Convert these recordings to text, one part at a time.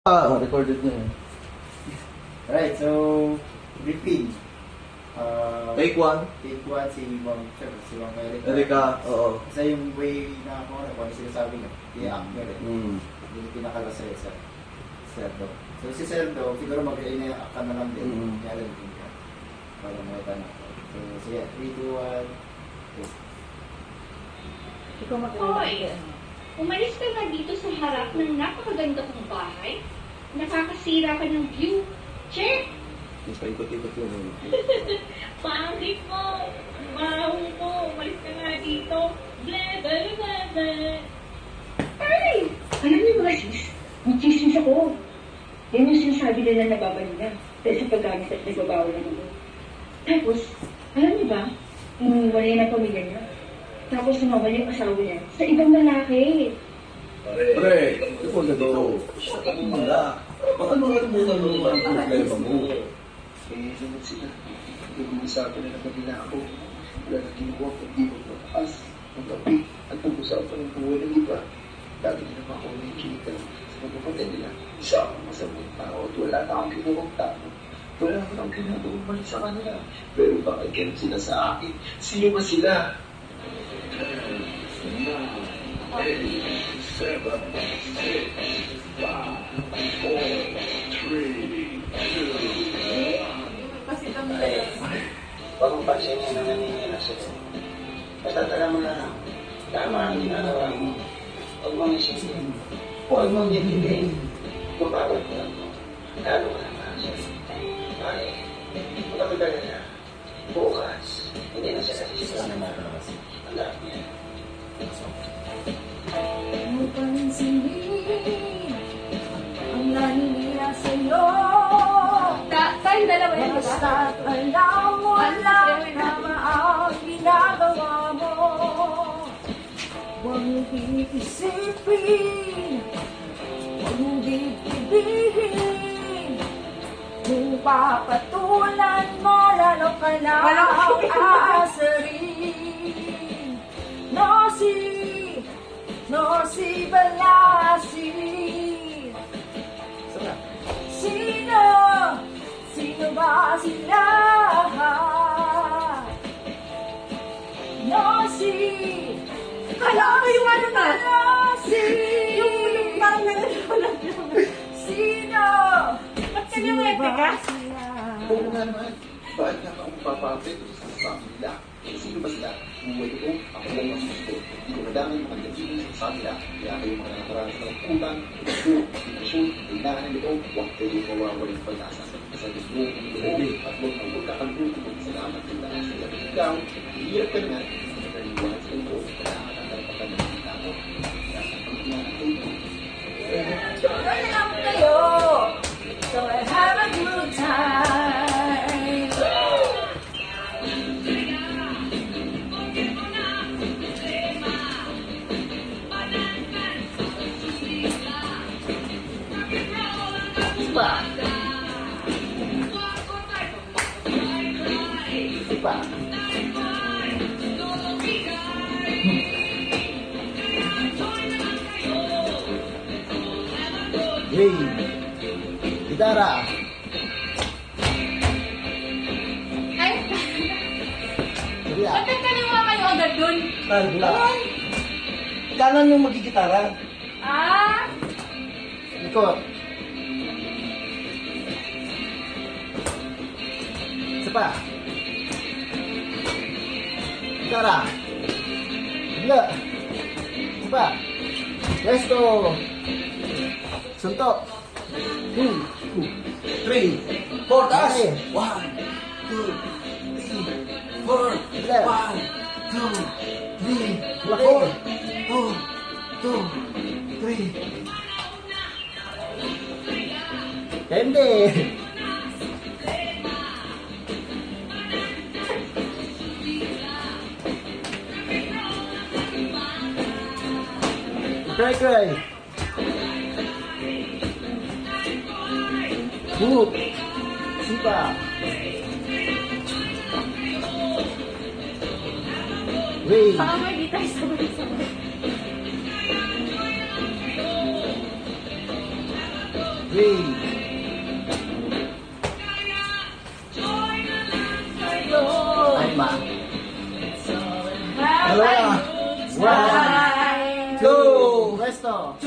Recorded na yun. Right, so, repeat. Take one. Take one, si Ma'am Erica. Erica, oo. Kasi yung way na ako, kung ano sinasabi niya, i-act niya rin. Yung pinakala sa Serdo. So, si Serdo, siguro mag-i-act ka na lang din. Kaya rin din ka. Para makita na. So, yeah, 3, 2, 1. Ikaw mag-i-act. Umalis ka na dito sa harap ng napakaganda kong bahay. Nakakasira ka ng view. Check! Mas paikot-ikot yun. Pangit mo! Baho mo! Umalis ka na dito! Blablabla! Ay! Alam niyo ba, sis? Mag-chismis ako. Yan yung sinasabi nila na babalila. Dahil sa paggamit at nagbabawal ng ulo. Tapos, alam niyo ba? Wala na pamilya niya. Tapos sumawal yung asawa niya sa ibang lalaki. Pre, ito po na dito. Wala. Baka mga muna ang problema mo. Sunod sila. Pag-uusapan na naman nila ako. Wala na kinuha kung di mo mataas, magabi, at pag-usapan ng buhay ng iba. Lagi na naman ako nakikita sa mga kapatid nila. Isa akong masamang tao at wala na akong kinuhang tao. Wala naman akong ginagawang mali sa kanila. Pero bakit ganun sila sa akin? Sino ba sila? 10, 9, 8, 7, 6, 5, 4, 3, 2, 1. Huwag pansin na nanginginig sa'yo. Patatala mo na lang. Tama ang ginagawa mo. Huwag mong isipin. Huwag mong dipipin. Mabawal ko lang mo. Lalo ka naman sa'yo. Pare, huwag ka na. Bukas, hindi na siya nasisipan na maras. Ang lahat niya. Pansinin ang naninira sa'yo. Tayong dalawa yan, diba? Basta't alam mo lang na ang ginagawa mo. Huwag mong iisipin, huwag mong bibigin. Kung papatulan mo, lalo ka lang aasarin. No si Balasin. Sino ba sila? Alam mo yung ano na? Yung parang nalalaman. Sino? Ba't ka niyo may teka? Oo nga naman. Bakit nga akong papapit sa pamilya? Sino ba sila? Buhay ko, ako lang ang gusto. Hindi ko nadamay mga nagiging sa kanila. Kaya kayo mga nakaranas ng utang, depresyon, kailangan ng loob, huwag kayo mawawaling pag-asa sa gusto ng loob at huwag ang magkakalbuto ng salamat ng lakas ng labing ikaw. Hirap ka naman, nagkaliwan sa loob, nakakatalapak ka ng tao. Join lang kayo, so I have a good time. Iba. Hey! Gitara! Ay! Sige ah. Ba't nagkaliwa kayo agad dun? Wala. Kanan yung magigitara. Ah! Ikot. Isa pa. Gitara. Bila. Isa pa. Resto. Suntok. 2, 3, 4, taas. 1, 1, 2, 3, 4, 1, 2, 3, laki. 4, 2, 3. Hindi. Cry. Hook. Sipa. Wait. Baka may di tayo sabay-sabay. Ay, ma. Dalawa. One, two, resto.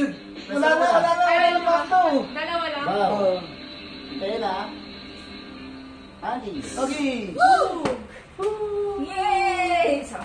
Wala na, wala na, wala na pa ito. Dalawa lang. Wow. Tela. Alice. Okay. Yay! So,